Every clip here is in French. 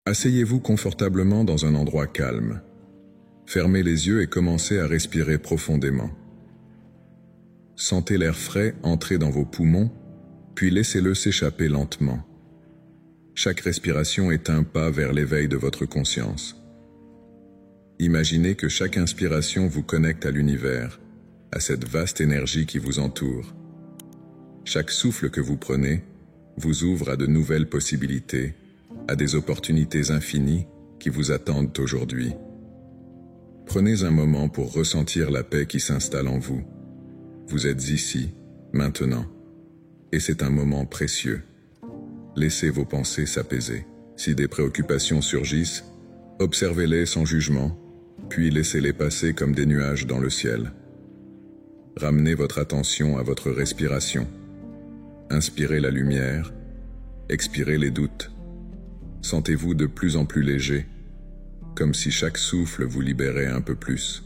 Asseyez-vous confortablement dans un endroit calme. Fermez les yeux et commencez à respirer profondément. Sentez l'air frais entrer dans vos poumons, puis laissez-le s'échapper lentement. Chaque respiration est un pas vers l'éveil de votre conscience. Imaginez que chaque inspiration vous connecte à l'univers, à cette vaste énergie qui vous entoure. Chaque souffle que vous prenez vous ouvre à de nouvelles possibilités, à des opportunités infinies qui vous attendent aujourd'hui. Prenez un moment pour ressentir la paix qui s'installe en vous. Vous êtes ici, maintenant, et c'est un moment précieux. Laissez vos pensées s'apaiser. Si des préoccupations surgissent, observez-les sans jugement, puis laissez-les passer comme des nuages dans le ciel. Ramenez votre attention à votre respiration. Inspirez la lumière, expirez les doutes. Sentez-vous de plus en plus léger, comme si chaque souffle vous libérait un peu plus.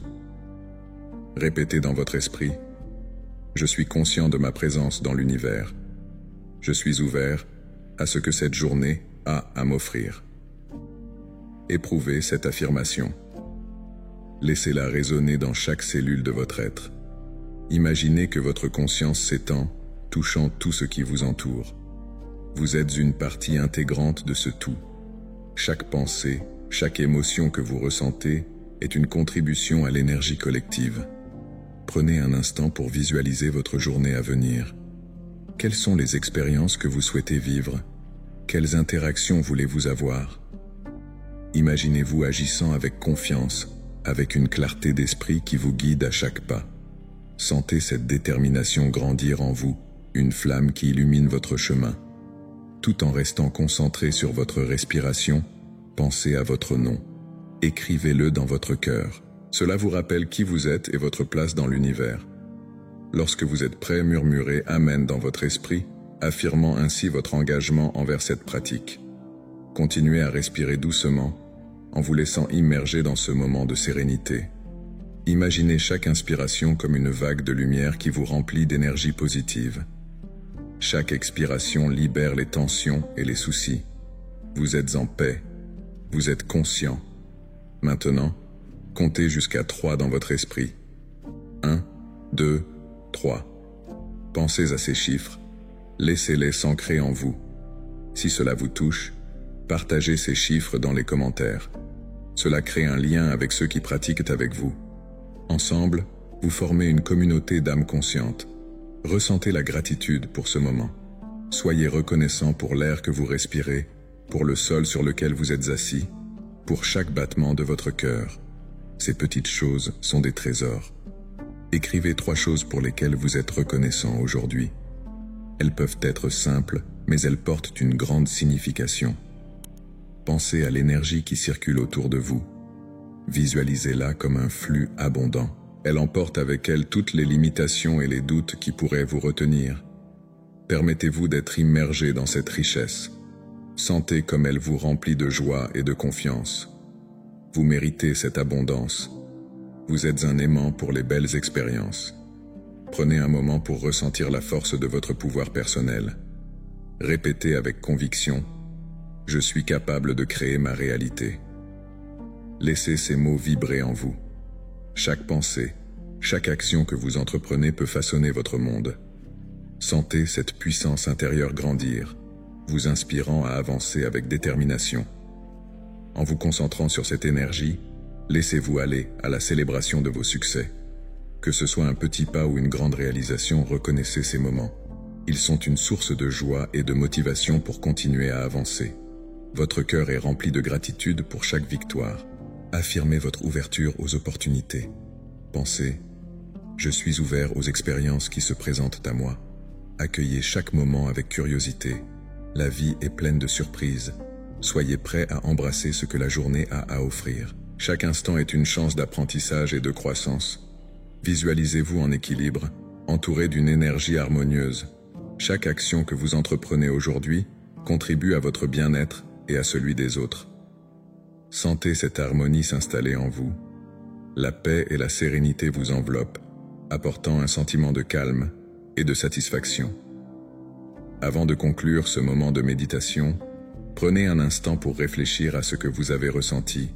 Répétez dans votre esprit: je suis conscient de ma présence dans l'univers. Je suis ouvert à ce que cette journée a à m'offrir. Éprouvez cette affirmation. Laissez-la résonner dans chaque cellule de votre être. Imaginez que votre conscience s'étend, touchant tout ce qui vous entoure. Vous êtes une partie intégrante de ce tout. Chaque pensée, chaque émotion que vous ressentez est une contribution à l'énergie collective. Prenez un instant pour visualiser votre journée à venir. Quelles sont les expériences que vous souhaitez vivre? Quelles interactions voulez-vous avoir? Imaginez-vous agissant avec confiance, avec une clarté d'esprit qui vous guide à chaque pas. Sentez cette détermination grandir en vous, une flamme qui illumine votre chemin. Tout en restant concentré sur votre respiration, pensez à votre nom. Écrivez-le dans votre cœur. Cela vous rappelle qui vous êtes et votre place dans l'univers. Lorsque vous êtes prêt, murmurez « Amen » dans votre esprit, affirmant ainsi votre engagement envers cette pratique. Continuez à respirer doucement, en vous laissant immerger dans ce moment de sérénité. Imaginez chaque inspiration comme une vague de lumière qui vous remplit d'énergie positive. Chaque expiration libère les tensions et les soucis. Vous êtes en paix. Vous êtes conscient. Maintenant, comptez jusqu'à 3 dans votre esprit. 1, 2, 3. Pensez à ces chiffres. Laissez-les s'ancrer en vous. Si cela vous touche, partagez ces chiffres dans les commentaires. Cela crée un lien avec ceux qui pratiquent avec vous. Ensemble, vous formez une communauté d'âmes conscientes. Ressentez la gratitude pour ce moment. Soyez reconnaissant pour l'air que vous respirez, pour le sol sur lequel vous êtes assis, pour chaque battement de votre cœur. Ces petites choses sont des trésors. Écrivez 3 choses pour lesquelles vous êtes reconnaissant aujourd'hui. Elles peuvent être simples, mais elles portent une grande signification. Pensez à l'énergie qui circule autour de vous. Visualisez-la comme un flux abondant. Elle emporte avec elle toutes les limitations et les doutes qui pourraient vous retenir. Permettez-vous d'être immergé dans cette richesse. Sentez comme elle vous remplit de joie et de confiance. Vous méritez cette abondance. Vous êtes un aimant pour les belles expériences. Prenez un moment pour ressentir la force de votre pouvoir personnel. Répétez avec conviction: je suis capable de créer ma réalité. Laissez ces mots vibrer en vous. Chaque pensée, chaque action que vous entreprenez peut façonner votre monde. Sentez cette puissance intérieure grandir, vous inspirant à avancer avec détermination. En vous concentrant sur cette énergie, laissez-vous aller à la célébration de vos succès. Que ce soit un petit pas ou une grande réalisation, reconnaissez ces moments. Ils sont une source de joie et de motivation pour continuer à avancer. Votre cœur est rempli de gratitude pour chaque victoire. Affirmez votre ouverture aux opportunités. Pensez: je suis ouvert aux expériences qui se présentent à moi. Accueillez chaque moment avec curiosité. La vie est pleine de surprises. Soyez prêts à embrasser ce que la journée a à offrir. Chaque instant est une chance d'apprentissage et de croissance. Visualisez-vous en équilibre, entouré d'une énergie harmonieuse. Chaque action que vous entreprenez aujourd'hui contribue à votre bien-être et à celui des autres. Sentez cette harmonie s'installer en vous. La paix et la sérénité vous enveloppent, apportant un sentiment de calme et de satisfaction. Avant de conclure ce moment de méditation, Prenez un instant pour réfléchir à ce que vous avez ressenti.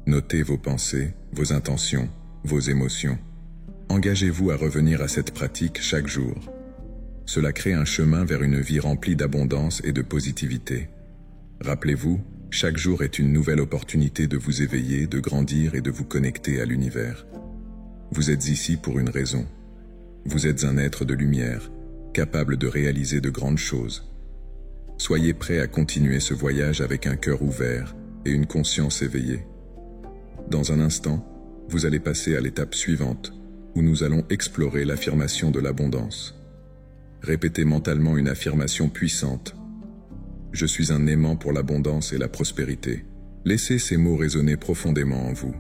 Notez vos pensées, vos intentions, vos émotions. Engagez-vous à revenir à cette pratique chaque jour. Cela crée un chemin vers une vie remplie d'abondance et de positivité. Rappelez-vous, chaque jour est une nouvelle opportunité de vous éveiller, de grandir et de vous connecter à l'univers. Vous êtes ici pour une raison. Vous êtes un être de lumière, capable de réaliser de grandes choses. Soyez prêt à continuer ce voyage avec un cœur ouvert et une conscience éveillée. Dans un instant, vous allez passer à l'étape suivante, où nous allons explorer l'affirmation de l'abondance. Répétez mentalement une affirmation puissante. Je suis un aimant pour l'abondance et la prospérité. Laissez ces mots résonner profondément en vous.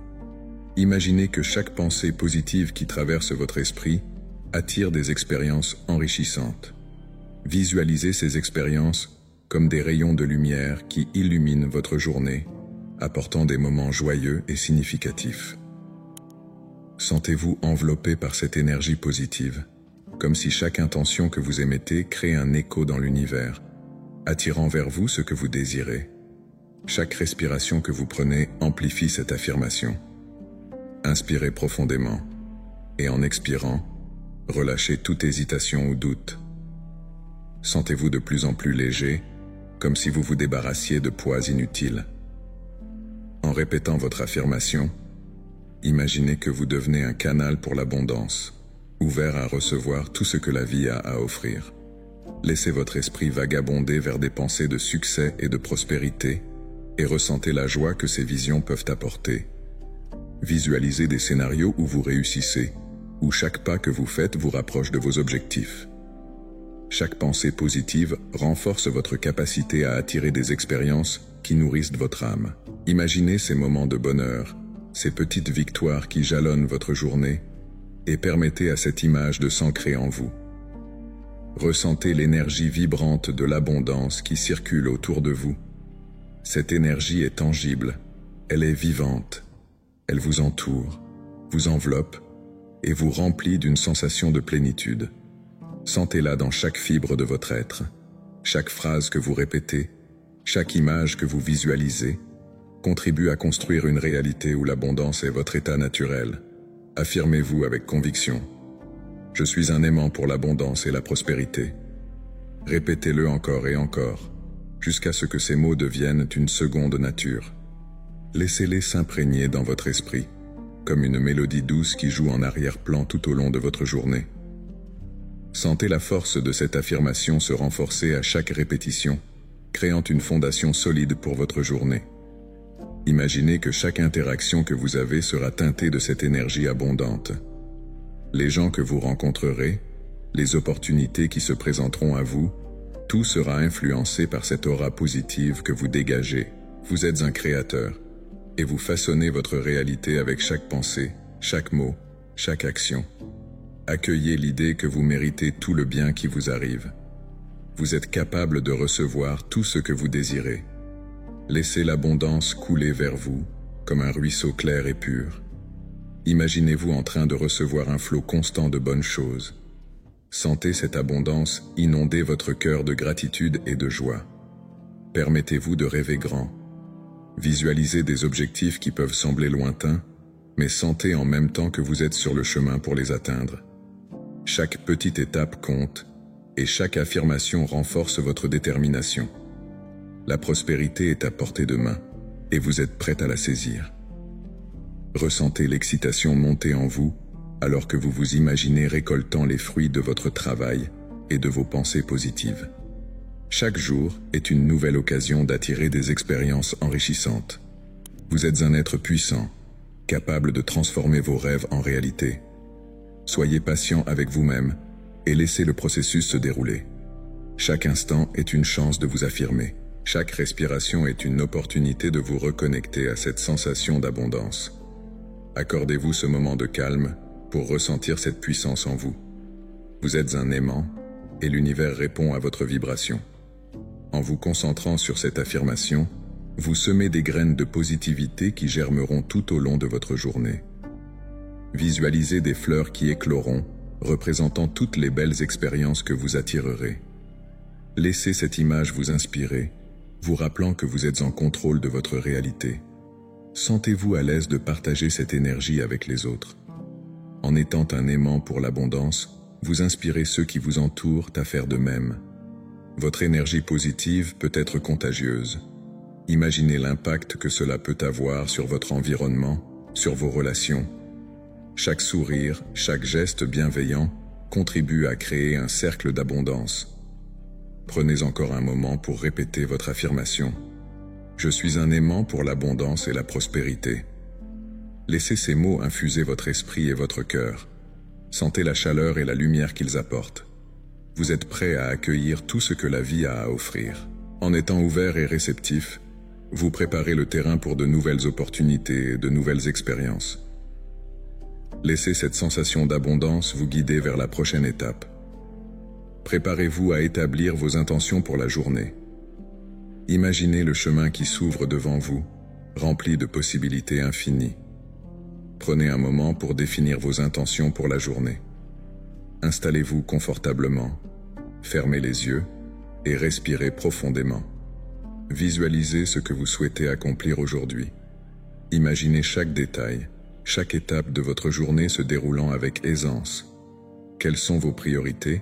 Imaginez que chaque pensée positive qui traverse votre esprit attire des expériences enrichissantes. Visualisez ces expériences comme des rayons de lumière qui illuminent votre journée, apportant des moments joyeux et significatifs. Sentez-vous enveloppé par cette énergie positive, comme si chaque intention que vous émettez crée un écho dans l'univers, attirant vers vous ce que vous désirez. Chaque respiration que vous prenez amplifie cette affirmation. Inspirez profondément, et en expirant, relâchez toute hésitation ou doute. Sentez-vous de plus en plus léger, comme si vous vous débarrassiez de poids inutiles. En répétant votre affirmation, imaginez que vous devenez un canal pour l'abondance, ouvert à recevoir tout ce que la vie a à offrir. Laissez votre esprit vagabonder vers des pensées de succès et de prospérité, et ressentez la joie que ces visions peuvent apporter. Visualisez des scénarios où vous réussissez, où chaque pas que vous faites vous rapproche de vos objectifs. Chaque pensée positive renforce votre capacité à attirer des expériences qui nourrissent votre âme. Imaginez ces moments de bonheur, ces petites victoires qui jalonnent votre journée, et permettez à cette image de s'ancrer en vous. Ressentez l'énergie vibrante de l'abondance qui circule autour de vous. Cette énergie est tangible, elle est vivante, elle vous entoure, vous enveloppe et vous remplit d'une sensation de plénitude. Sentez-la dans chaque fibre de votre être, chaque phrase que vous répétez, chaque image que vous visualisez, contribue à construire une réalité où l'abondance est votre état naturel. Affirmez-vous avec conviction. Je suis un aimant pour l'abondance et la prospérité. Répétez-le encore et encore, jusqu'à ce que ces mots deviennent une seconde nature. Laissez-les s'imprégner dans votre esprit, comme une mélodie douce qui joue en arrière-plan tout au long de votre journée. Sentez la force de cette affirmation se renforcer à chaque répétition, créant une fondation solide pour votre journée. Imaginez que chaque interaction que vous avez sera teintée de cette énergie abondante. Les gens que vous rencontrerez, les opportunités qui se présenteront à vous, tout sera influencé par cette aura positive que vous dégagez. Vous êtes un créateur, et vous façonnez votre réalité avec chaque pensée, chaque mot, chaque action. Accueillez l'idée que vous méritez tout le bien qui vous arrive. Vous êtes capable de recevoir tout ce que vous désirez. Laissez l'abondance couler vers vous, comme un ruisseau clair et pur. Imaginez-vous en train de recevoir un flot constant de bonnes choses. Sentez cette abondance inonder votre cœur de gratitude et de joie. Permettez-vous de rêver grand. Visualisez des objectifs qui peuvent sembler lointains, mais sentez en même temps que vous êtes sur le chemin pour les atteindre. Chaque petite étape compte, et chaque affirmation renforce votre détermination. La prospérité est à portée de main, et vous êtes prête à la saisir. Ressentez l'excitation monter en vous, alors que vous vous imaginez récoltant les fruits de votre travail et de vos pensées positives. Chaque jour est une nouvelle occasion d'attirer des expériences enrichissantes. Vous êtes un être puissant, capable de transformer vos rêves en réalité. Soyez patient avec vous-même et laissez le processus se dérouler. Chaque instant est une chance de vous affirmer. Chaque respiration est une opportunité de vous reconnecter à cette sensation d'abondance. Accordez-vous ce moment de calme pour ressentir cette puissance en vous. Vous êtes un aimant et l'univers répond à votre vibration. En vous concentrant sur cette affirmation, vous semez des graines de positivité qui germeront tout au long de votre journée. Visualisez des fleurs qui écloront, représentant toutes les belles expériences que vous attirerez. Laissez cette image vous inspirer vous rappelant que vous êtes en contrôle de votre réalité. Sentez-vous à l'aise de partager cette énergie avec les autres. En étant un aimant pour l'abondance, vous inspirez ceux qui vous entourent à faire de même. Votre énergie positive peut être contagieuse. Imaginez l'impact que cela peut avoir sur votre environnement, sur vos relations. Chaque sourire, chaque geste bienveillant contribue à créer un cercle d'abondance. Prenez encore un moment pour répéter votre affirmation. Je suis un aimant pour l'abondance et la prospérité. Laissez ces mots infuser votre esprit et votre cœur. Sentez la chaleur et la lumière qu'ils apportent. Vous êtes prêt à accueillir tout ce que la vie a à offrir. En étant ouvert et réceptif, vous préparez le terrain pour de nouvelles opportunités et de nouvelles expériences. Laissez cette sensation d'abondance vous guider vers la prochaine étape. Préparez-vous à établir vos intentions pour la journée. Imaginez le chemin qui s'ouvre devant vous, rempli de possibilités infinies. Prenez un moment pour définir vos intentions pour la journée. Installez-vous confortablement, fermez les yeux et respirez profondément. Visualisez ce que vous souhaitez accomplir aujourd'hui. Imaginez chaque détail, chaque étape de votre journée se déroulant avec aisance. Quelles sont vos priorités?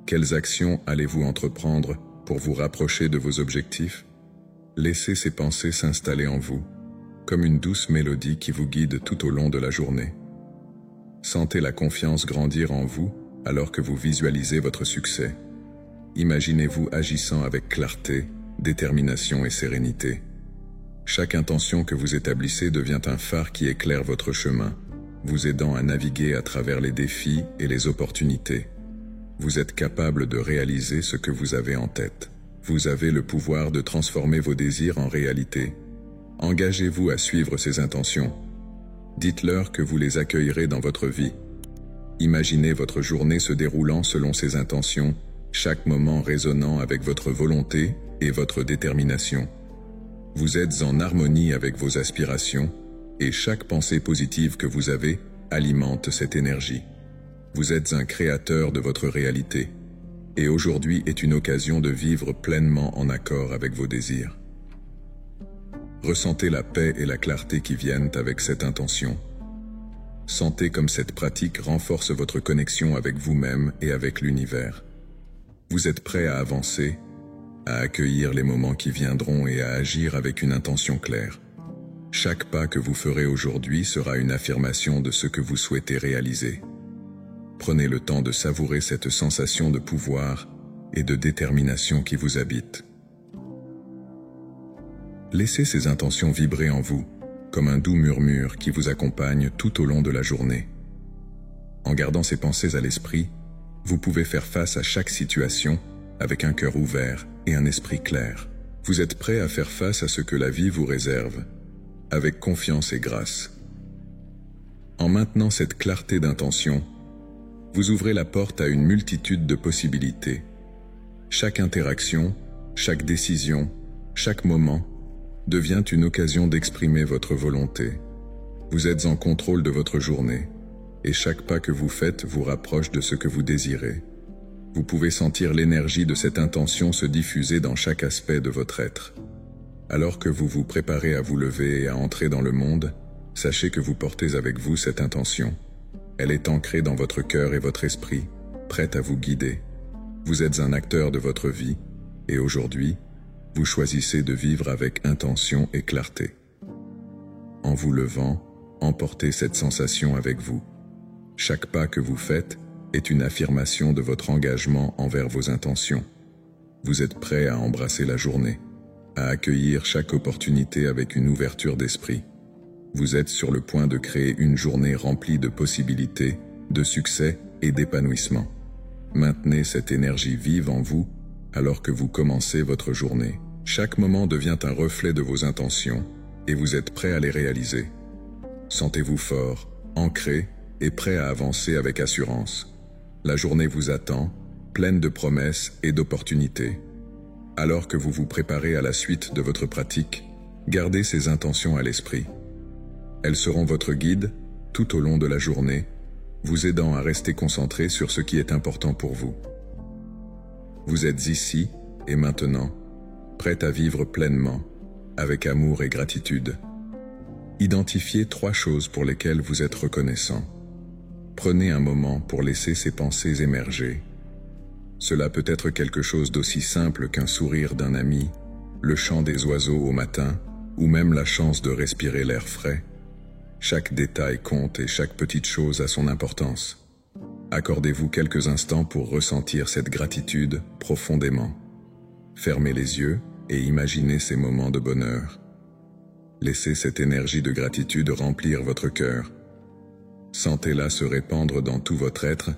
Quelles actions allez-vous entreprendre pour vous rapprocher de vos objectifs? Laissez ces pensées s'installer en vous, comme une douce mélodie qui vous guide tout au long de la journée. Sentez la confiance grandir en vous alors que vous visualisez votre succès. Imaginez-vous agissant avec clarté, détermination et sérénité. Chaque intention que vous établissez devient un phare qui éclaire votre chemin, vous aidant à naviguer à travers les défis et les opportunités. Vous êtes capable de réaliser ce que vous avez en tête. Vous avez le pouvoir de transformer vos désirs en réalité. Engagez-vous à suivre ces intentions. Dites-leur que vous les accueillerez dans votre vie. Imaginez votre journée se déroulant selon ces intentions, chaque moment résonnant avec votre volonté et votre détermination. Vous êtes en harmonie avec vos aspirations et chaque pensée positive que vous avez alimente cette énergie. Vous êtes un créateur de votre réalité et aujourd'hui est une occasion de vivre pleinement en accord avec vos désirs. Ressentez la paix et la clarté qui viennent avec cette intention. Sentez comme cette pratique renforce votre connexion avec vous-même et avec l'univers. Vous êtes prêt à avancer, à accueillir les moments qui viendront et à agir avec une intention claire. Chaque pas que vous ferez aujourd'hui sera une affirmation de ce que vous souhaitez réaliser. Prenez le temps de savourer cette sensation de pouvoir et de détermination qui vous habite. Laissez ces intentions vibrer en vous, comme un doux murmure qui vous accompagne tout au long de la journée. En gardant ces pensées à l'esprit, vous pouvez faire face à chaque situation avec un cœur ouvert et un esprit clair. Vous êtes prêt à faire face à ce que la vie vous réserve, avec confiance et grâce. En maintenant cette clarté d'intention, vous ouvrez la porte à une multitude de possibilités. Chaque interaction, chaque décision, chaque moment devient une occasion d'exprimer votre volonté. Vous êtes en contrôle de votre journée, et chaque pas que vous faites vous rapproche de ce que vous désirez. Vous pouvez sentir l'énergie de cette intention se diffuser dans chaque aspect de votre être. Alors que vous vous préparez à vous lever et à entrer dans le monde, sachez que vous portez avec vous cette intention. Elle est ancrée dans votre cœur et votre esprit, prête à vous guider. Vous êtes un acteur de votre vie, et aujourd'hui, vous choisissez de vivre avec intention et clarté. En vous levant, emportez cette sensation avec vous. Chaque pas que vous faites est une affirmation de votre engagement envers vos intentions. Vous êtes prêt à embrasser la journée, à accueillir chaque opportunité avec une ouverture d'esprit. Vous êtes sur le point de créer une journée remplie de possibilités, de succès et d'épanouissement. Maintenez cette énergie vive en vous alors que vous commencez votre journée. Chaque moment devient un reflet de vos intentions et vous êtes prêt à les réaliser. Sentez-vous fort, ancré et prêt à avancer avec assurance. La journée vous attend, pleine de promesses et d'opportunités. Alors que vous vous préparez à la suite de votre pratique, gardez ces intentions à l'esprit. Elles seront votre guide tout au long de la journée, vous aidant à rester concentré sur ce qui est important pour vous. Vous êtes ici et maintenant, prête à vivre pleinement, avec amour et gratitude. Identifiez 3 choses pour lesquelles vous êtes reconnaissant. Prenez un moment pour laisser ces pensées émerger. Cela peut être quelque chose d'aussi simple qu'un sourire d'un ami, le chant des oiseaux au matin, ou même la chance de respirer l'air frais. Chaque détail compte et chaque petite chose a son importance. Accordez-vous quelques instants pour ressentir cette gratitude profondément. Fermez les yeux et imaginez ces moments de bonheur. Laissez cette énergie de gratitude remplir votre cœur. Sentez-la se répandre dans tout votre être,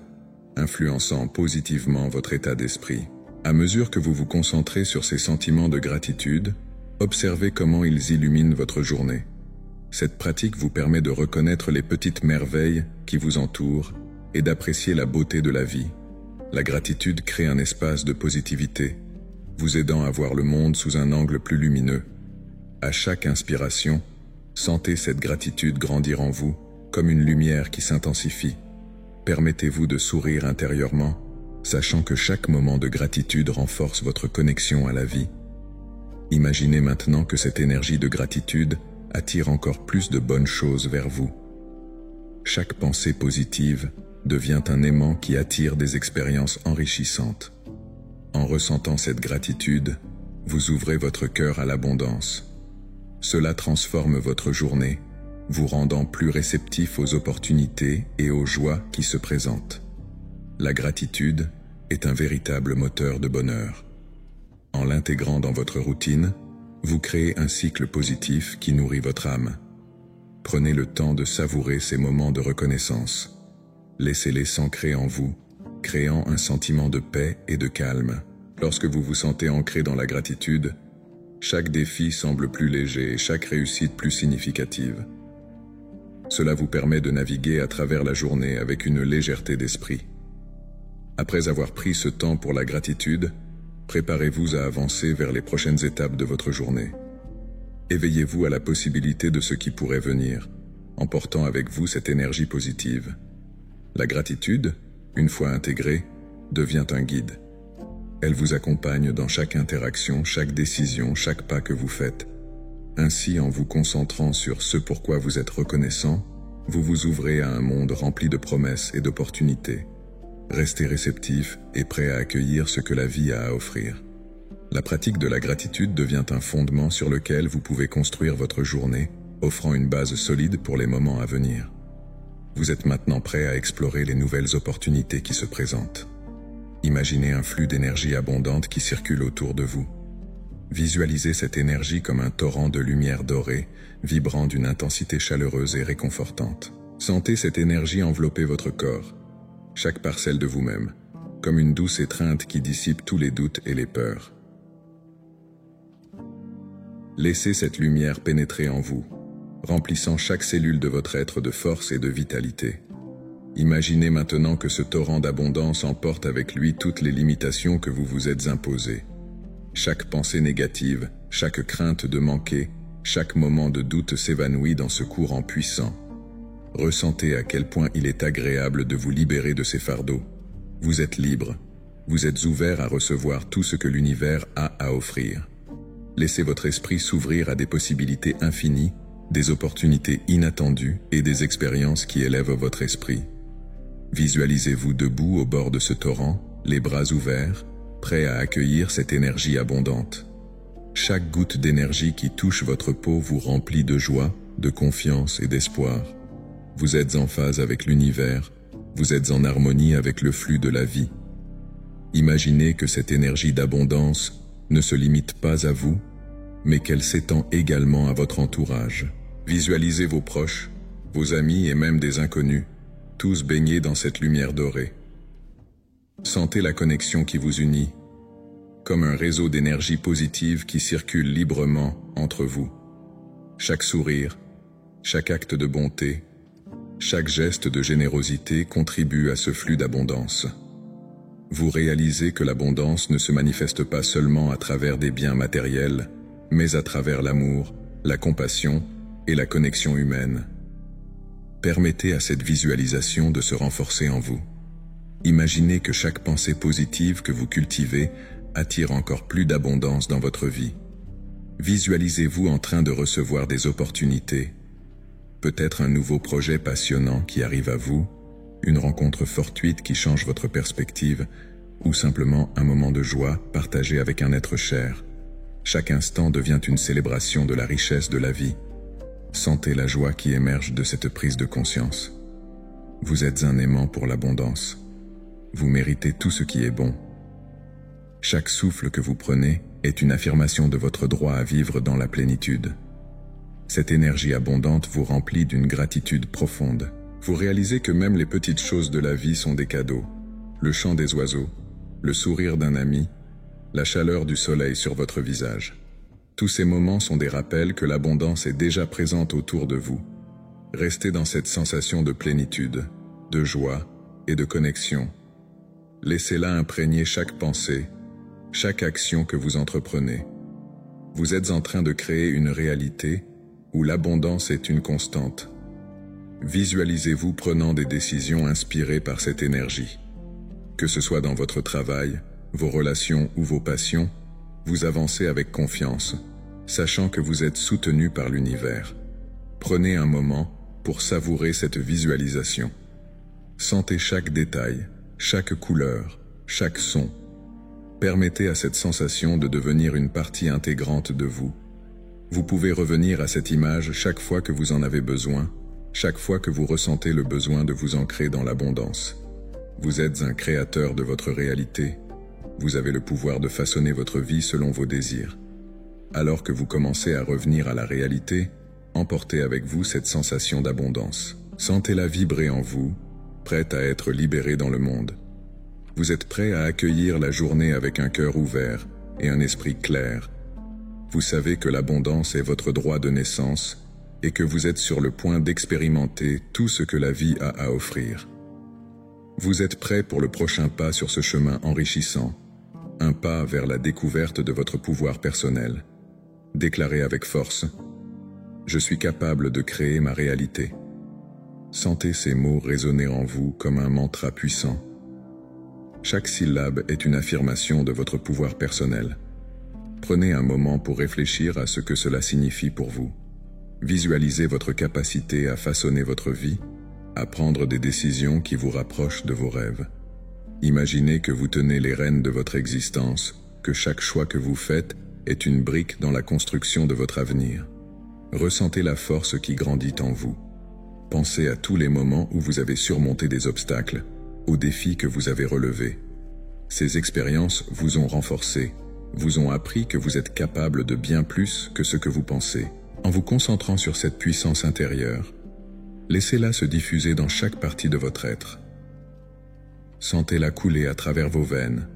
influençant positivement votre état d'esprit. À mesure que vous vous concentrez sur ces sentiments de gratitude, observez comment ils illuminent votre journée. Cette pratique vous permet de reconnaître les petites merveilles qui vous entourent et d'apprécier la beauté de la vie. La gratitude crée un espace de positivité, vous aidant à voir le monde sous un angle plus lumineux. À chaque inspiration, sentez cette gratitude grandir en vous, comme une lumière qui s'intensifie. Permettez-vous de sourire intérieurement, sachant que chaque moment de gratitude renforce votre connexion à la vie. Imaginez maintenant que cette énergie de gratitude attire encore plus de bonnes choses vers vous. Chaque pensée positive devient un aimant qui attire des expériences enrichissantes. En ressentant cette gratitude, vous ouvrez votre cœur à l'abondance. Cela transforme votre journée, vous rendant plus réceptif aux opportunités et aux joies qui se présentent. La gratitude est un véritable moteur de bonheur. En l'intégrant dans votre routine, vous créez un cycle positif qui nourrit votre âme. Prenez le temps de savourer ces moments de reconnaissance. Laissez-les s'ancrer en vous, créant un sentiment de paix et de calme. Lorsque vous vous sentez ancré dans la gratitude, chaque défi semble plus léger et chaque réussite plus significative. Cela vous permet de naviguer à travers la journée avec une légèreté d'esprit. Après avoir pris ce temps pour la gratitude, préparez-vous à avancer vers les prochaines étapes de votre journée. Éveillez-vous à la possibilité de ce qui pourrait venir, en portant avec vous cette énergie positive. La gratitude, une fois intégrée, devient un guide. Elle vous accompagne dans chaque interaction, chaque décision, chaque pas que vous faites. Ainsi, en vous concentrant sur ce pourquoi vous êtes reconnaissant, vous vous ouvrez à un monde rempli de promesses et d'opportunités. Restez réceptif et prêt à accueillir ce que la vie a à offrir. La pratique de la gratitude devient un fondement sur lequel vous pouvez construire votre journée, offrant une base solide pour les moments à venir. Vous êtes maintenant prêt à explorer les nouvelles opportunités qui se présentent. Imaginez un flux d'énergie abondante qui circule autour de vous. Visualisez cette énergie comme un torrent de lumière dorée, vibrant d'une intensité chaleureuse et réconfortante. Sentez cette énergie envelopper votre corps, chaque parcelle de vous-même, comme une douce étreinte qui dissipe tous les doutes et les peurs. Laissez cette lumière pénétrer en vous, remplissant chaque cellule de votre être de force et de vitalité. Imaginez maintenant que ce torrent d'abondance emporte avec lui toutes les limitations que vous vous êtes imposées. Chaque pensée négative, chaque crainte de manquer, chaque moment de doute s'évanouit dans ce courant puissant. Ressentez à quel point il est agréable de vous libérer de ces fardeaux. Vous êtes libre, vous êtes ouvert à recevoir tout ce que l'univers a à offrir. Laissez votre esprit s'ouvrir à des possibilités infinies, des opportunités inattendues et des expériences qui élèvent votre esprit. Visualisez-vous debout au bord de ce torrent, les bras ouverts, prêt à accueillir cette énergie abondante. Chaque goutte d'énergie qui touche votre peau vous remplit de joie, de confiance et d'espoir. Vous êtes en phase avec l'univers, vous êtes en harmonie avec le flux de la vie. Imaginez que cette énergie d'abondance ne se limite pas à vous, mais qu'elle s'étend également à votre entourage. Visualisez vos proches, vos amis et même des inconnus, tous baignés dans cette lumière dorée. Sentez la connexion qui vous unit, comme un réseau d'énergie positive qui circule librement entre vous. Chaque sourire, chaque acte de bonté, chaque geste de générosité contribue à ce flux d'abondance. Vous réalisez que l'abondance ne se manifeste pas seulement à travers des biens matériels, mais à travers l'amour, la compassion et la connexion humaine. Permettez à cette visualisation de se renforcer en vous. Imaginez que chaque pensée positive que vous cultivez attire encore plus d'abondance dans votre vie. Visualisez-vous en train de recevoir des opportunités, peut-être un nouveau projet passionnant qui arrive à vous, une rencontre fortuite qui change votre perspective, ou simplement un moment de joie partagé avec un être cher. Chaque instant devient une célébration de la richesse de la vie. Sentez la joie qui émerge de cette prise de conscience. Vous êtes un aimant pour l'abondance. Vous méritez tout ce qui est bon. Chaque souffle que vous prenez est une affirmation de votre droit à vivre dans la plénitude. Cette énergie abondante vous remplit d'une gratitude profonde. Vous réalisez que même les petites choses de la vie sont des cadeaux. Le chant des oiseaux, le sourire d'un ami, la chaleur du soleil sur votre visage. Tous ces moments sont des rappels que l'abondance est déjà présente autour de vous. Restez dans cette sensation de plénitude, de joie et de connexion. Laissez-la imprégner chaque pensée, chaque action que vous entreprenez. Vous êtes en train de créer une réalité où l'abondance est une constante. Visualisez-vous prenant des décisions inspirées par cette énergie. Que ce soit dans votre travail, vos relations ou vos passions, vous avancez avec confiance, sachant que vous êtes soutenu par l'univers. Prenez un moment pour savourer cette visualisation. Sentez chaque détail, chaque couleur, chaque son. Permettez à cette sensation de devenir une partie intégrante de vous. Vous pouvez revenir à cette image chaque fois que vous en avez besoin, chaque fois que vous ressentez le besoin de vous ancrer dans l'abondance. Vous êtes un créateur de votre réalité. Vous avez le pouvoir de façonner votre vie selon vos désirs. Alors que vous commencez à revenir à la réalité, emportez avec vous cette sensation d'abondance. Sentez-la vibrer en vous, prête à être libérée dans le monde. Vous êtes prêt à accueillir la journée avec un cœur ouvert et un esprit clair. Vous savez que l'abondance est votre droit de naissance et que vous êtes sur le point d'expérimenter tout ce que la vie a à offrir. Vous êtes prêt pour le prochain pas sur ce chemin enrichissant, un pas vers la découverte de votre pouvoir personnel. Déclarez avec force « Je suis capable de créer ma réalité ». Sentez ces mots résonner en vous comme un mantra puissant. Chaque syllabe est une affirmation de votre pouvoir personnel. Prenez un moment pour réfléchir à ce que cela signifie pour vous. Visualisez votre capacité à façonner votre vie, à prendre des décisions qui vous rapprochent de vos rêves. Imaginez que vous tenez les rênes de votre existence, que chaque choix que vous faites est une brique dans la construction de votre avenir. Ressentez la force qui grandit en vous. Pensez à tous les moments où vous avez surmonté des obstacles, aux défis que vous avez relevés. Ces expériences vous ont renforcé, vous ont appris que vous êtes capable de bien plus que ce que vous pensez. En vous concentrant sur cette puissance intérieure, laissez-la se diffuser dans chaque partie de votre être. Sentez-la couler à travers vos veines,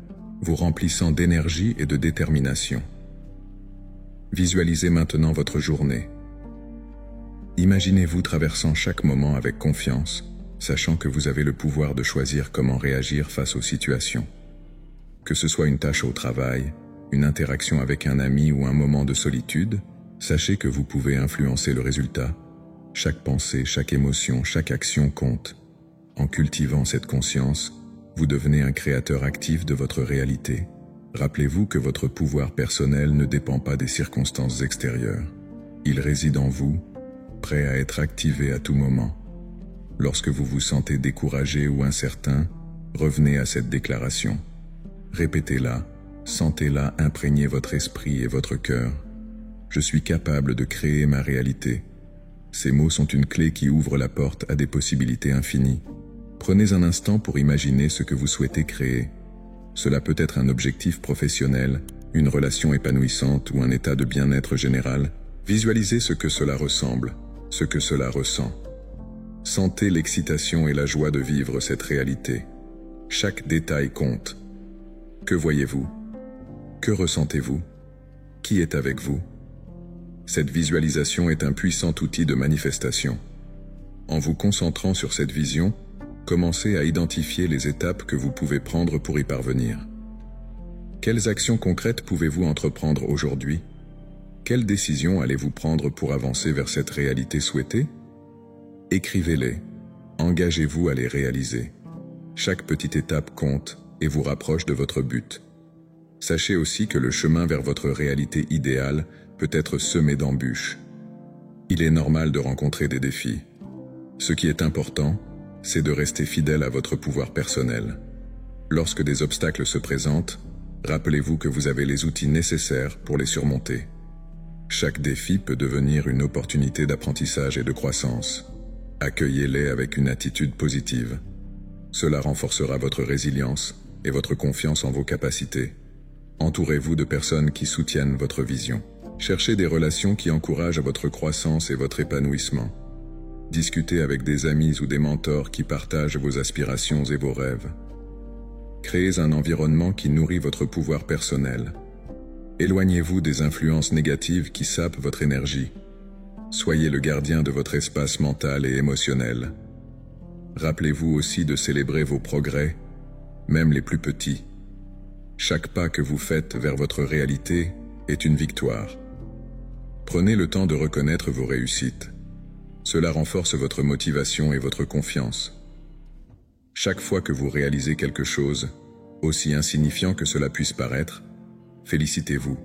vous remplissant d'énergie et de détermination. Visualisez maintenant votre journée. Imaginez-vous traversant chaque moment avec confiance, sachant que vous avez le pouvoir de choisir comment réagir face aux situations. Que ce soit une tâche au travail, une interaction avec un ami ou un moment de solitude, sachez que vous pouvez influencer le résultat. Chaque pensée, chaque émotion, chaque action compte. En cultivant cette conscience, vous devenez un créateur actif de votre réalité. Rappelez-vous que votre pouvoir personnel ne dépend pas des circonstances extérieures. Il réside en vous, prêt à être activé à tout moment. Lorsque vous vous sentez découragé ou incertain, revenez à cette déclaration. Répétez-la, sentez-la imprégner votre esprit et votre cœur. Je suis capable de créer ma réalité. Ces mots sont une clé qui ouvre la porte à des possibilités infinies. Prenez un instant pour imaginer ce que vous souhaitez créer. Cela peut être un objectif professionnel, une relation épanouissante ou un état de bien-être général. Visualisez ce que cela ressemble, ce que cela ressent. Sentez l'excitation et la joie de vivre cette réalité. Chaque détail compte. Que voyez-vous? Que ressentez-vous? Qui est avec vous? Cette visualisation est un puissant outil de manifestation. En vous concentrant sur cette vision, commencez à identifier les étapes que vous pouvez prendre pour y parvenir. Quelles actions concrètes pouvez-vous entreprendre aujourd'hui? Quelles décisions allez-vous prendre pour avancer vers cette réalité souhaitée? Écrivez-les. Engagez-vous à les réaliser. Chaque petite étape compte et vous rapproche de votre but. Sachez aussi que le chemin vers votre réalité idéale peut être semé d'embûches. Il est normal de rencontrer des défis. Ce qui est important, c'est de rester fidèle à votre pouvoir personnel. Lorsque des obstacles se présentent, rappelez-vous que vous avez les outils nécessaires pour les surmonter. Chaque défi peut devenir une opportunité d'apprentissage et de croissance. Accueillez-les avec une attitude positive. Cela renforcera votre résilience et votre confiance en vos capacités. Entourez-vous de personnes qui soutiennent votre vision. Cherchez des relations qui encouragent votre croissance et votre épanouissement. Discutez avec des amis ou des mentors qui partagent vos aspirations et vos rêves. Créez un environnement qui nourrit votre pouvoir personnel. Éloignez-vous des influences négatives qui sapent votre énergie. Soyez le gardien de votre espace mental et émotionnel. Rappelez-vous aussi de célébrer vos progrès, même les plus petits. Chaque pas que vous faites vers votre réalité est une victoire. Prenez le temps de reconnaître vos réussites. Cela renforce votre motivation et votre confiance. Chaque fois que vous réalisez quelque chose, aussi insignifiant que cela puisse paraître, félicitez-vous.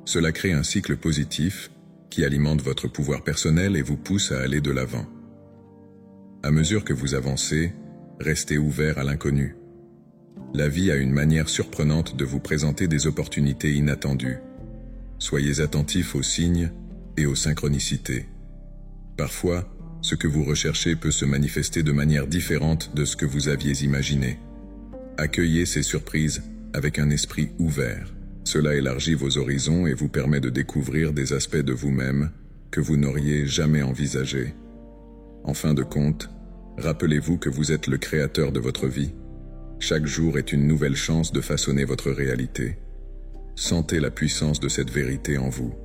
Cela crée un cycle positif qui alimente votre pouvoir personnel et vous pousse à aller de l'avant. À mesure que vous avancez, restez ouvert à l'inconnu. La vie a une manière surprenante de vous présenter des opportunités inattendues. Soyez attentifs aux signes et aux synchronicités. Parfois, ce que vous recherchez peut se manifester de manière différente de ce que vous aviez imaginé. Accueillez ces surprises avec un esprit ouvert. Cela élargit vos horizons et vous permet de découvrir des aspects de vous-même que vous n'auriez jamais envisagés. En fin de compte, rappelez-vous que vous êtes le créateur de votre vie. Chaque jour est une nouvelle chance de façonner votre réalité. Sentez la puissance de cette vérité en vous.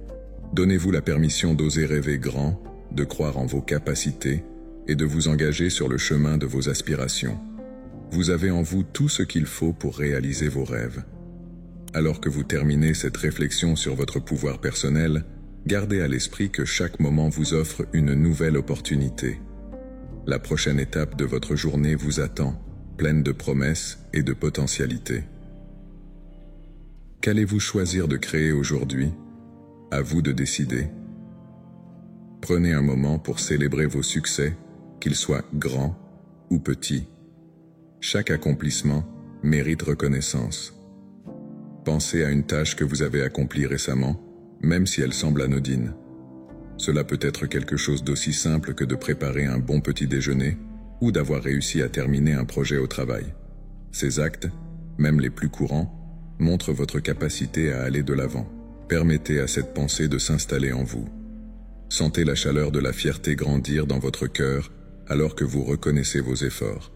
Donnez-vous la permission d'oser rêver grand, de croire en vos capacités et de vous engager sur le chemin de vos aspirations. Vous avez en vous tout ce qu'il faut pour réaliser vos rêves. Alors que vous terminez cette réflexion sur votre pouvoir personnel, gardez à l'esprit que chaque moment vous offre une nouvelle opportunité. La prochaine étape de votre journée vous attend, pleine de promesses et de potentialités. Qu'allez-vous choisir de créer aujourd'hui? À vous de décider. Prenez un moment pour célébrer vos succès, qu'ils soient grands ou petits. Chaque accomplissement mérite reconnaissance. Pensez à une tâche que vous avez accomplie récemment, même si elle semble anodine. Cela peut être quelque chose d'aussi simple que de préparer un bon petit déjeuner ou d'avoir réussi à terminer un projet au travail. Ces actes, même les plus courants, montrent votre capacité à aller de l'avant. Permettez à cette pensée de s'installer en vous. Sentez la chaleur de la fierté grandir dans votre cœur alors que vous reconnaissez vos efforts.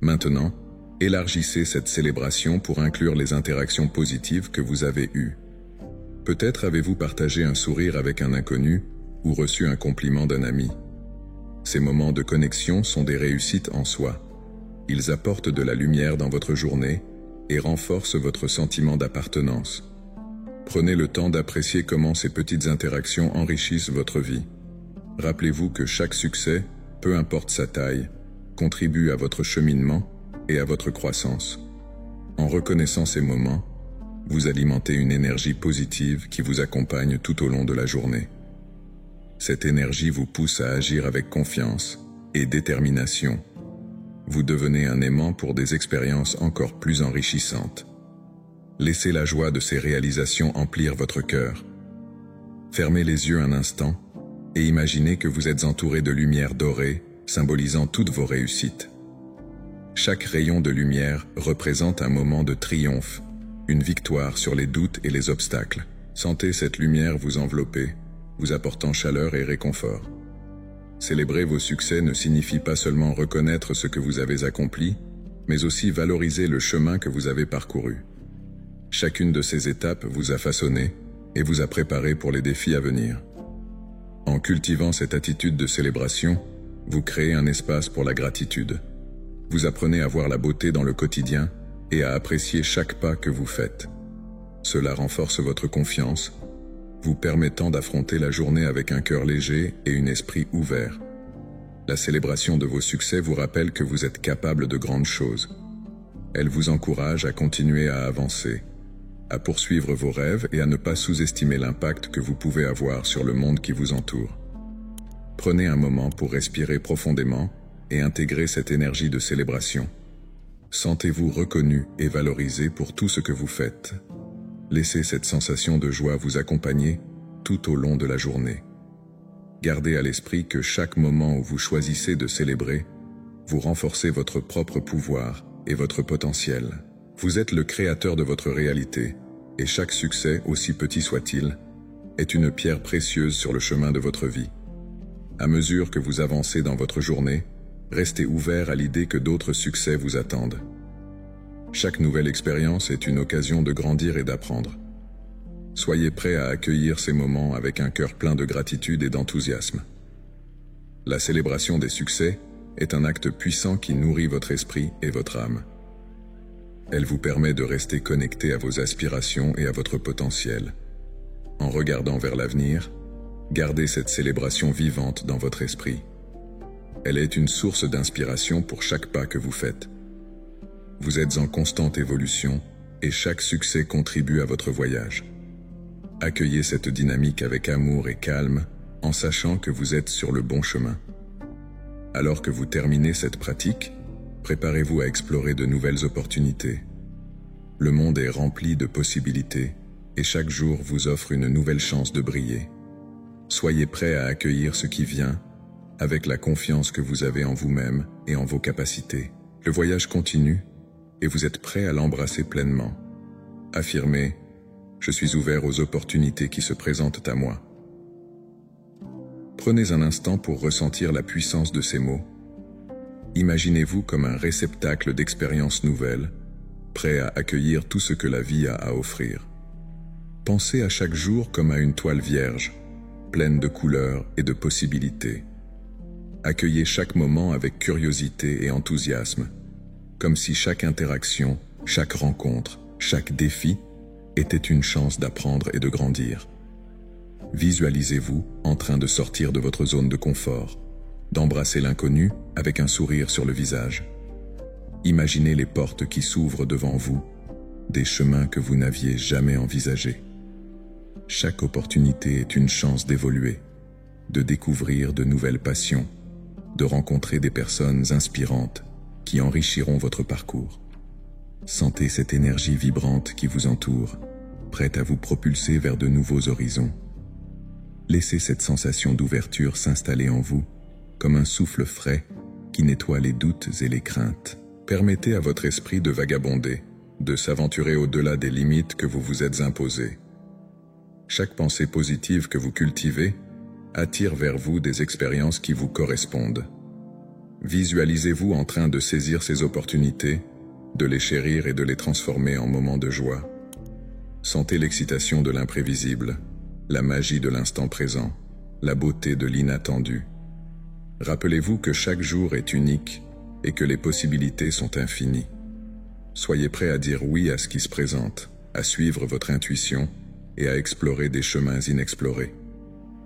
Maintenant, élargissez cette célébration pour inclure les interactions positives que vous avez eues. Peut-être avez-vous partagé un sourire avec un inconnu ou reçu un compliment d'un ami. Ces moments de connexion sont des réussites en soi. Ils apportent de la lumière dans votre journée et renforcent votre sentiment d'appartenance. Prenez le temps d'apprécier comment ces petites interactions enrichissent votre vie. Rappelez-vous que chaque succès, peu importe sa taille, contribue à votre cheminement et à votre croissance. En reconnaissant ces moments, vous alimentez une énergie positive qui vous accompagne tout au long de la journée. Cette énergie vous pousse à agir avec confiance et détermination. Vous devenez un aimant pour des expériences encore plus enrichissantes. Laissez la joie de ces réalisations emplir votre cœur. Fermez les yeux un instant et imaginez que vous êtes entouré de lumière dorée, symbolisant toutes vos réussites. Chaque rayon de lumière représente un moment de triomphe, une victoire sur les doutes et les obstacles. Sentez cette lumière vous envelopper, vous apportant chaleur et réconfort. Célébrer vos succès ne signifie pas seulement reconnaître ce que vous avez accompli, mais aussi valoriser le chemin que vous avez parcouru. Chacune de ces étapes vous a façonné et vous a préparé pour les défis à venir. En cultivant cette attitude de célébration, vous créez un espace pour la gratitude. Vous apprenez à voir la beauté dans le quotidien et à apprécier chaque pas que vous faites. Cela renforce votre confiance, vous permettant d'affronter la journée avec un cœur léger et un esprit ouvert. La célébration de vos succès vous rappelle que vous êtes capable de grandes choses. Elle vous encourage à continuer à avancer, à poursuivre vos rêves et à ne pas sous-estimer l'impact que vous pouvez avoir sur le monde qui vous entoure. Prenez un moment pour respirer profondément et intégrer cette énergie de célébration. Sentez-vous reconnu et valorisé pour tout ce que vous faites. Laissez cette sensation de joie vous accompagner tout au long de la journée. Gardez à l'esprit que chaque moment où vous choisissez de célébrer, vous renforcez votre propre pouvoir et votre potentiel. Vous êtes le créateur de votre réalité, et chaque succès, aussi petit soit-il, est une pierre précieuse sur le chemin de votre vie. À mesure que vous avancez dans votre journée, restez ouvert à l'idée que d'autres succès vous attendent. Chaque nouvelle expérience est une occasion de grandir et d'apprendre. Soyez prêt à accueillir ces moments avec un cœur plein de gratitude et d'enthousiasme. La célébration des succès est un acte puissant qui nourrit votre esprit et votre âme. Elle vous permet de rester connecté à vos aspirations et à votre potentiel. En regardant vers l'avenir, gardez cette célébration vivante dans votre esprit. Elle est une source d'inspiration pour chaque pas que vous faites. Vous êtes en constante évolution et chaque succès contribue à votre voyage. Accueillez cette dynamique avec amour et calme en sachant que vous êtes sur le bon chemin. Alors que vous terminez cette pratique, préparez-vous à explorer de nouvelles opportunités. Le monde est rempli de possibilités et chaque jour vous offre une nouvelle chance de briller. Soyez prêt à accueillir ce qui vient avec la confiance que vous avez en vous-même et en vos capacités. Le voyage continue et vous êtes prêt à l'embrasser pleinement. Affirmez « Je suis ouvert aux opportunités qui se présentent à moi ». Prenez un instant pour ressentir la puissance de ces mots. Imaginez-vous comme un réceptacle d'expériences nouvelles, prêt à accueillir tout ce que la vie a à offrir. Pensez à chaque jour comme à une toile vierge, pleine de couleurs et de possibilités. Accueillez chaque moment avec curiosité et enthousiasme, comme si chaque interaction, chaque rencontre, chaque défi était une chance d'apprendre et de grandir. Visualisez-vous en train de sortir de votre zone de confort, d'embrasser l'inconnu avec un sourire sur le visage. Imaginez les portes qui s'ouvrent devant vous, des chemins que vous n'aviez jamais envisagés. Chaque opportunité est une chance d'évoluer, de découvrir de nouvelles passions, de rencontrer des personnes inspirantes qui enrichiront votre parcours. Sentez cette énergie vibrante qui vous entoure, prête à vous propulser vers de nouveaux horizons. Laissez cette sensation d'ouverture s'installer en vous, comme un souffle frais qui nettoie les doutes et les craintes. Permettez à votre esprit de vagabonder, de s'aventurer au-delà des limites que vous vous êtes imposées. Chaque pensée positive que vous cultivez attire vers vous des expériences qui vous correspondent. Visualisez-vous en train de saisir ces opportunités, de les chérir et de les transformer en moments de joie. Sentez l'excitation de l'imprévisible, la magie de l'instant présent, la beauté de l'inattendu. Rappelez-vous que chaque jour est unique et que les possibilités sont infinies. Soyez prêt à dire oui à ce qui se présente, à suivre votre intuition et à explorer des chemins inexplorés.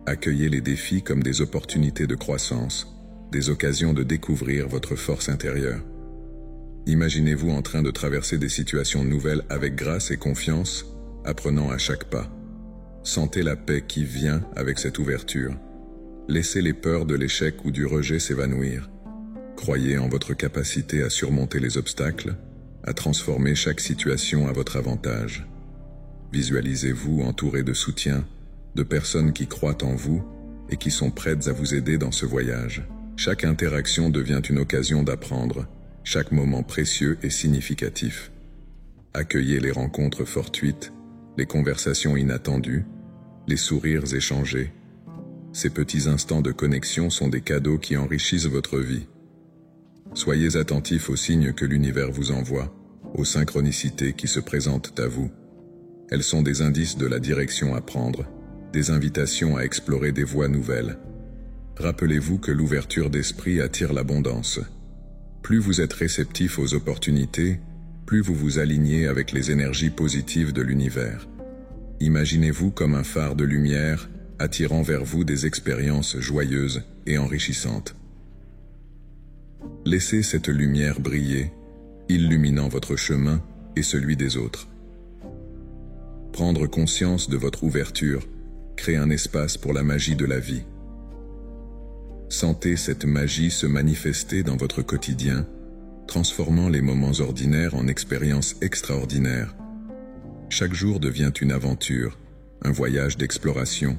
Accueillez les défis comme des opportunités de croissance, des occasions de découvrir votre force intérieure. Imaginez-vous en train de traverser des situations nouvelles avec grâce et confiance, apprenant à chaque pas. Sentez la paix qui vient avec cette ouverture. Laissez les peurs de l'échec ou du rejet s'évanouir. Croyez en votre capacité à surmonter les obstacles, à transformer chaque situation à votre avantage. Visualisez-vous entouré de soutien, de personnes qui croient en vous et qui sont prêtes à vous aider dans ce voyage. Chaque interaction devient une occasion d'apprendre, chaque moment précieux et significatif. Accueillez les rencontres fortuites, les conversations inattendues, les sourires échangés. Ces petits instants de connexion sont des cadeaux qui enrichissent votre vie. Soyez attentifs aux signes que l'univers vous envoie, aux synchronicités qui se présentent à vous. Elles sont des indices de la direction à prendre, des invitations à explorer des voies nouvelles. Rappelez-vous que l'ouverture d'esprit attire l'abondance. Plus vous êtes réceptif aux opportunités, plus vous vous alignez avec les énergies positives de l'univers. Imaginez-vous comme un phare de lumière, attirant vers vous des expériences joyeuses et enrichissantes. Laissez cette lumière briller, illuminant votre chemin et celui des autres. Prendre conscience de votre ouverture crée un espace pour la magie de la vie. Sentez cette magie se manifester dans votre quotidien, transformant les moments ordinaires en expériences extraordinaires. Chaque jour devient une aventure, un voyage d'exploration.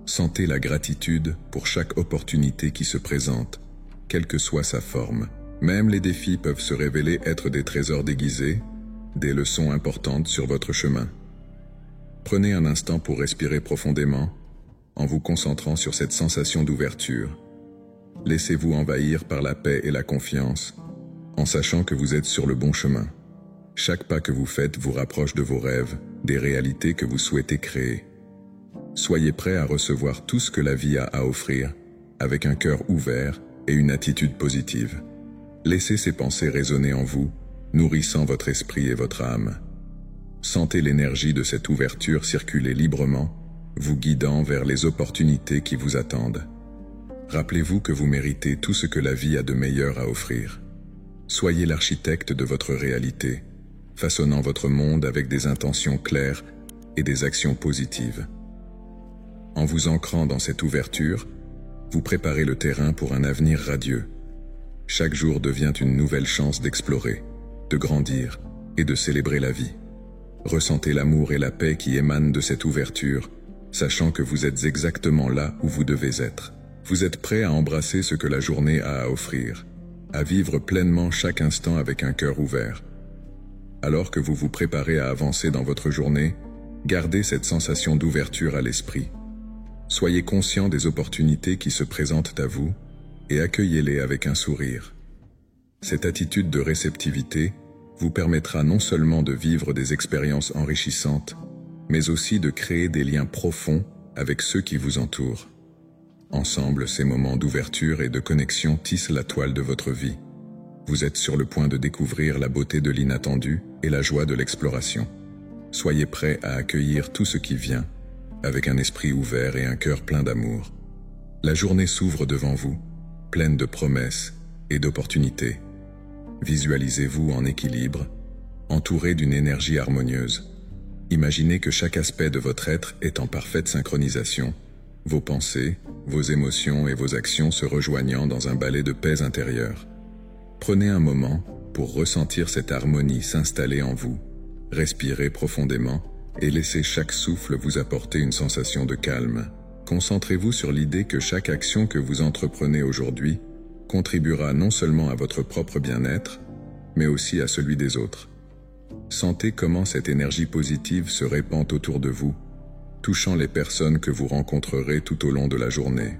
Sentez la gratitude pour chaque opportunité qui se présente, quelle que soit sa forme. Même les défis peuvent se révéler être des trésors déguisés, des leçons importantes sur votre chemin. Prenez un instant pour respirer profondément, en vous concentrant sur cette sensation d'ouverture. Laissez-vous envahir par la paix et la confiance, en sachant que vous êtes sur le bon chemin. Chaque pas que vous faites vous rapproche de vos rêves, des réalités que vous souhaitez créer. Soyez prêt à recevoir tout ce que la vie a à offrir, avec un cœur ouvert et une attitude positive. Laissez ces pensées résonner en vous, nourrissant votre esprit et votre âme. Sentez l'énergie de cette ouverture circuler librement, vous guidant vers les opportunités qui vous attendent. Rappelez-vous que vous méritez tout ce que la vie a de meilleur à offrir. Soyez l'architecte de votre réalité, façonnant votre monde avec des intentions claires et des actions positives. En vous ancrant dans cette ouverture, vous préparez le terrain pour un avenir radieux. Chaque jour devient une nouvelle chance d'explorer, de grandir et de célébrer la vie. Ressentez l'amour et la paix qui émanent de cette ouverture, sachant que vous êtes exactement là où vous devez être. Vous êtes prêt à embrasser ce que la journée a à offrir, à vivre pleinement chaque instant avec un cœur ouvert. Alors que vous vous préparez à avancer dans votre journée, gardez cette sensation d'ouverture à l'esprit. Soyez conscient des opportunités qui se présentent à vous et accueillez-les avec un sourire. Cette attitude de réceptivité vous permettra non seulement de vivre des expériences enrichissantes, mais aussi de créer des liens profonds avec ceux qui vous entourent. Ensemble, ces moments d'ouverture et de connexion tissent la toile de votre vie. Vous êtes sur le point de découvrir la beauté de l'inattendu et la joie de l'exploration. Soyez prêt à accueillir tout ce qui vient, avec un esprit ouvert et un cœur plein d'amour. La journée s'ouvre devant vous, pleine de promesses et d'opportunités. Visualisez-vous en équilibre, entouré d'une énergie harmonieuse. Imaginez que chaque aspect de votre être est en parfaite synchronisation, vos pensées, vos émotions et vos actions se rejoignant dans un ballet de paix intérieure. Prenez un moment pour ressentir cette harmonie s'installer en vous. Respirez profondément et laissez chaque souffle vous apporter une sensation de calme. Concentrez-vous sur l'idée que chaque action que vous entreprenez aujourd'hui contribuera non seulement à votre propre bien-être, mais aussi à celui des autres. Sentez comment cette énergie positive se répand autour de vous, touchant les personnes que vous rencontrerez tout au long de la journée.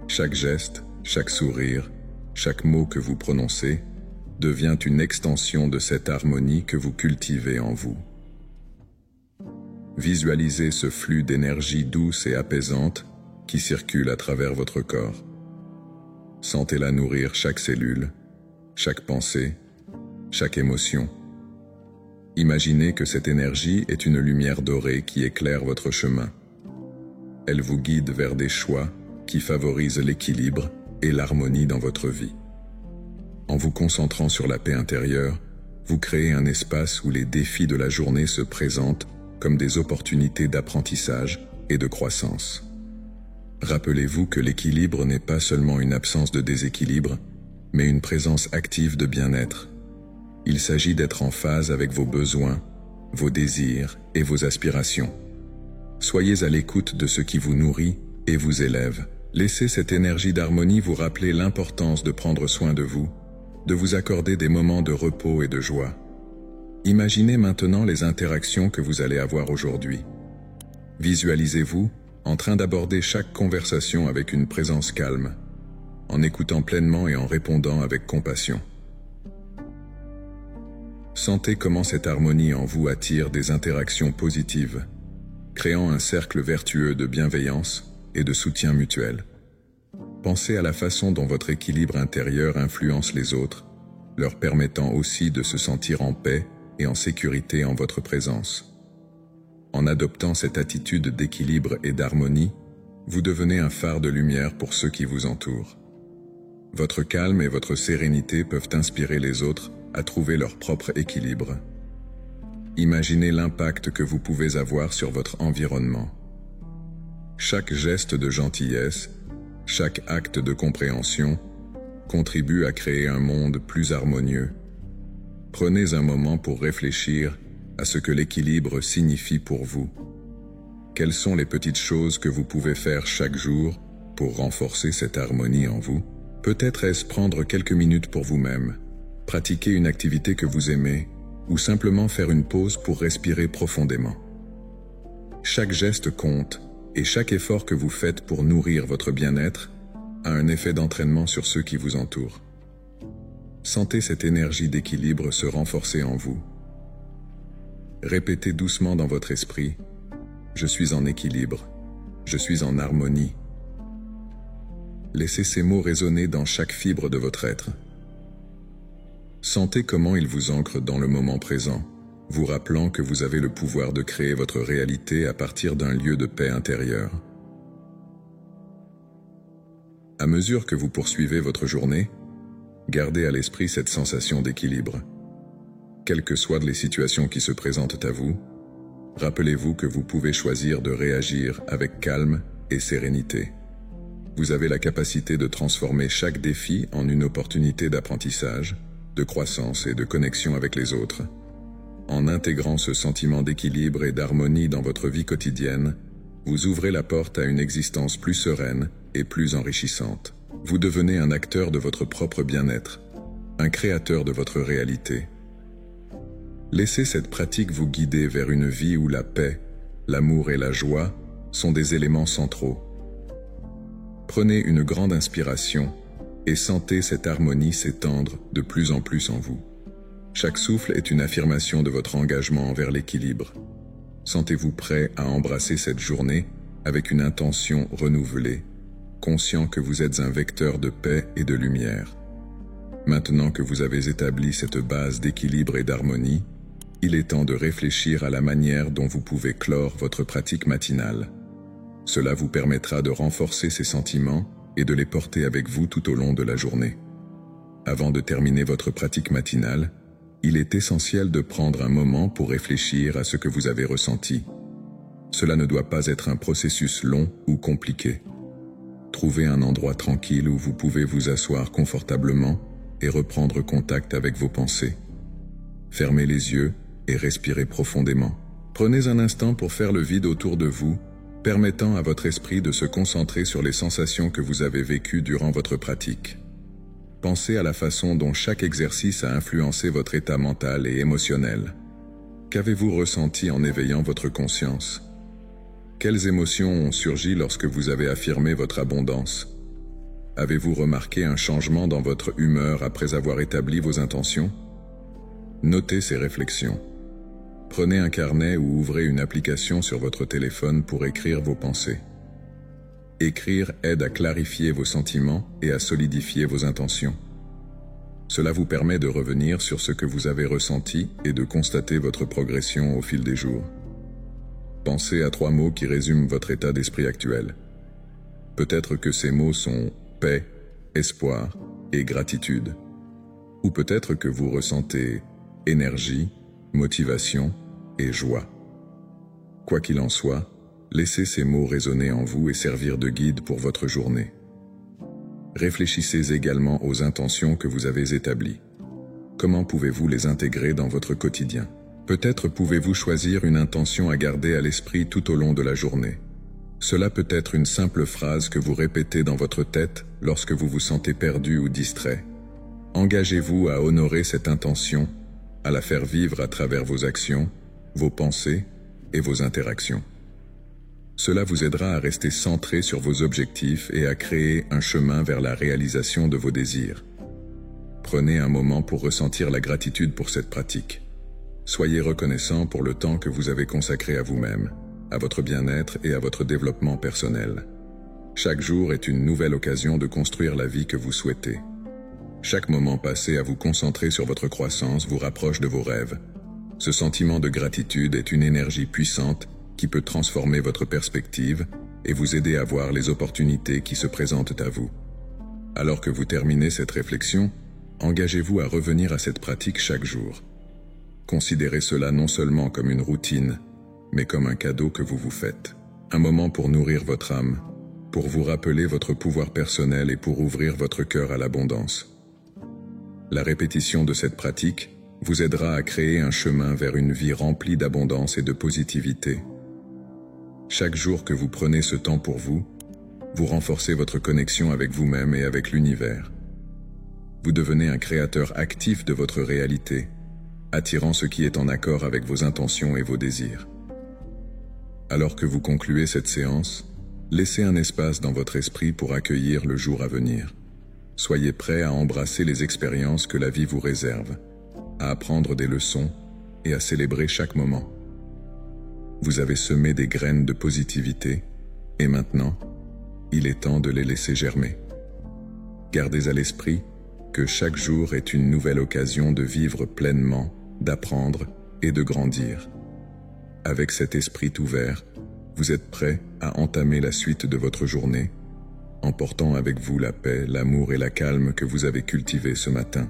Chaque geste, chaque sourire, chaque mot que vous prononcez devient une extension de cette harmonie que vous cultivez en vous. Visualisez ce flux d'énergie douce et apaisante qui circule à travers votre corps. Sentez-la nourrir chaque cellule, chaque pensée, chaque émotion. Imaginez que cette énergie est une lumière dorée qui éclaire votre chemin. Elle vous guide vers des choix qui favorisent l'équilibre et l'harmonie dans votre vie. En vous concentrant sur la paix intérieure, vous créez un espace où les défis de la journée se présentent comme des opportunités d'apprentissage et de croissance. Rappelez-vous que l'équilibre n'est pas seulement une absence de déséquilibre, mais une présence active de bien-être. Il s'agit d'être en phase avec vos besoins, vos désirs et vos aspirations. Soyez à l'écoute de ce qui vous nourrit et vous élève. Laissez cette énergie d'harmonie vous rappeler l'importance de prendre soin de vous accorder des moments de repos et de joie. Imaginez maintenant les interactions que vous allez avoir aujourd'hui. Visualisez-vous en train d'aborder chaque conversation avec une présence calme, en écoutant pleinement et en répondant avec compassion. Sentez comment cette harmonie en vous attire des interactions positives, créant un cercle vertueux de bienveillance et de soutien mutuel. Pensez à la façon dont votre équilibre intérieur influence les autres, leur permettant aussi de se sentir en paix et en sécurité en votre présence. En adoptant cette attitude d'équilibre et d'harmonie, vous devenez un phare de lumière pour ceux qui vous entourent. Votre calme et votre sérénité peuvent inspirer les autres à trouver leur propre équilibre. Imaginez l'impact que vous pouvez avoir sur votre environnement. Chaque geste de gentillesse, chaque acte de compréhension contribue à créer un monde plus harmonieux. Prenez un moment pour réfléchir à ce que l'équilibre signifie pour vous. Quelles sont les petites choses que vous pouvez faire chaque jour pour renforcer cette harmonie en vous? Peut-être est-ce prendre quelques minutes pour vous-même, pratiquer une activité que vous aimez, ou simplement faire une pause pour respirer profondément. Chaque geste compte, et chaque effort que vous faites pour nourrir votre bien-être a un effet d'entraînement sur ceux qui vous entourent. Sentez cette énergie d'équilibre se renforcer en vous. Répétez doucement dans votre esprit « Je suis en équilibre, je suis en harmonie ». Laissez ces mots résonner dans chaque fibre de votre être. Sentez comment ils vous ancrent dans le moment présent, vous rappelant que vous avez le pouvoir de créer votre réalité à partir d'un lieu de paix intérieure. À mesure que vous poursuivez votre journée, gardez à l'esprit cette sensation d'équilibre. Quelles que soient les situations qui se présentent à vous, rappelez-vous que vous pouvez choisir de réagir avec calme et sérénité. Vous avez la capacité de transformer chaque défi en une opportunité d'apprentissage, de croissance et de connexion avec les autres. En intégrant ce sentiment d'équilibre et d'harmonie dans votre vie quotidienne, vous ouvrez la porte à une existence plus sereine et plus enrichissante. Vous devenez un acteur de votre propre bien-être, un créateur de votre réalité. Laissez cette pratique vous guider vers une vie où la paix, l'amour et la joie sont des éléments centraux. Prenez une grande inspiration et sentez cette harmonie s'étendre de plus en plus en vous. Chaque souffle est une affirmation de votre engagement envers l'équilibre. Sentez-vous prêt à embrasser cette journée avec une intention renouvelée, conscient que vous êtes un vecteur de paix et de lumière. Maintenant que vous avez établi cette base d'équilibre et d'harmonie, il est temps de réfléchir à la manière dont vous pouvez clore votre pratique matinale. Cela vous permettra de renforcer ces sentiments et de les porter avec vous tout au long de la journée. Avant de terminer votre pratique matinale, il est essentiel de prendre un moment pour réfléchir à ce que vous avez ressenti. Cela ne doit pas être un processus long ou compliqué. Trouvez un endroit tranquille où vous pouvez vous asseoir confortablement et reprendre contact avec vos pensées. Fermez les yeux et respirez profondément. Prenez un instant pour faire le vide autour de vous, permettant à votre esprit de se concentrer sur les sensations que vous avez vécues durant votre pratique. Pensez à la façon dont chaque exercice a influencé votre état mental et émotionnel. Qu'avez-vous ressenti en éveillant votre conscience? Quelles émotions ont surgi lorsque vous avez affirmé votre abondance? Avez-vous remarqué un changement dans votre humeur après avoir établi vos intentions? Notez ces réflexions. Prenez un carnet ou ouvrez une application sur votre téléphone pour écrire vos pensées. Écrire aide à clarifier vos sentiments et à solidifier vos intentions. Cela vous permet de revenir sur ce que vous avez ressenti et de constater votre progression au fil des jours. Pensez à 3 mots qui résument votre état d'esprit actuel. Peut-être que ces mots sont paix, espoir et gratitude. Ou peut-être que vous ressentez énergie, motivation et joie. Quoi qu'il en soit, laissez ces mots résonner en vous et servir de guide pour votre journée. Réfléchissez également aux intentions que vous avez établies. Comment pouvez-vous les intégrer dans votre quotidien? Peut-être pouvez-vous choisir une intention à garder à l'esprit tout au long de la journée. Cela peut être une simple phrase que vous répétez dans votre tête lorsque vous vous sentez perdu ou distrait. Engagez-vous à honorer cette intention, à la faire vivre à travers vos actions, vos pensées et vos interactions. Cela vous aidera à rester centré sur vos objectifs et à créer un chemin vers la réalisation de vos désirs. Prenez un moment pour ressentir la gratitude pour cette pratique. Soyez reconnaissant pour le temps que vous avez consacré à vous-même, à votre bien-être et à votre développement personnel. Chaque jour est une nouvelle occasion de construire la vie que vous souhaitez. Chaque moment passé à vous concentrer sur votre croissance vous rapproche de vos rêves. Ce sentiment de gratitude est une énergie puissante qui peut transformer votre perspective et vous aider à voir les opportunités qui se présentent à vous. Alors que vous terminez cette réflexion, engagez-vous à revenir à cette pratique chaque jour. considérez cela non seulement comme une routine, mais comme un cadeau que vous vous faites. Un moment pour nourrir votre âme, pour vous rappeler votre pouvoir personnel et pour ouvrir votre cœur à l'abondance. La répétition de cette pratique vous aidera à créer un chemin vers une vie remplie d'abondance et de positivité. Chaque jour que vous prenez ce temps pour vous, vous renforcez votre connexion avec vous-même et avec l'univers. Vous devenez un créateur actif de votre réalité, attirant ce qui est en accord avec vos intentions et vos désirs. Alors que vous concluez cette séance, laissez un espace dans votre esprit pour accueillir le jour à venir. Soyez prêt à embrasser les expériences que la vie vous réserve, à apprendre des leçons et à célébrer chaque moment. Vous avez semé des graines de positivité et maintenant, il est temps de les laisser germer. Gardez à l'esprit que chaque jour est une nouvelle occasion de vivre pleinement, d'apprendre et de grandir. Avec cet esprit ouvert, vous êtes prêt à entamer la suite de votre journée, emportant avec vous la paix, l'amour et la calme que vous avez cultivés ce matin.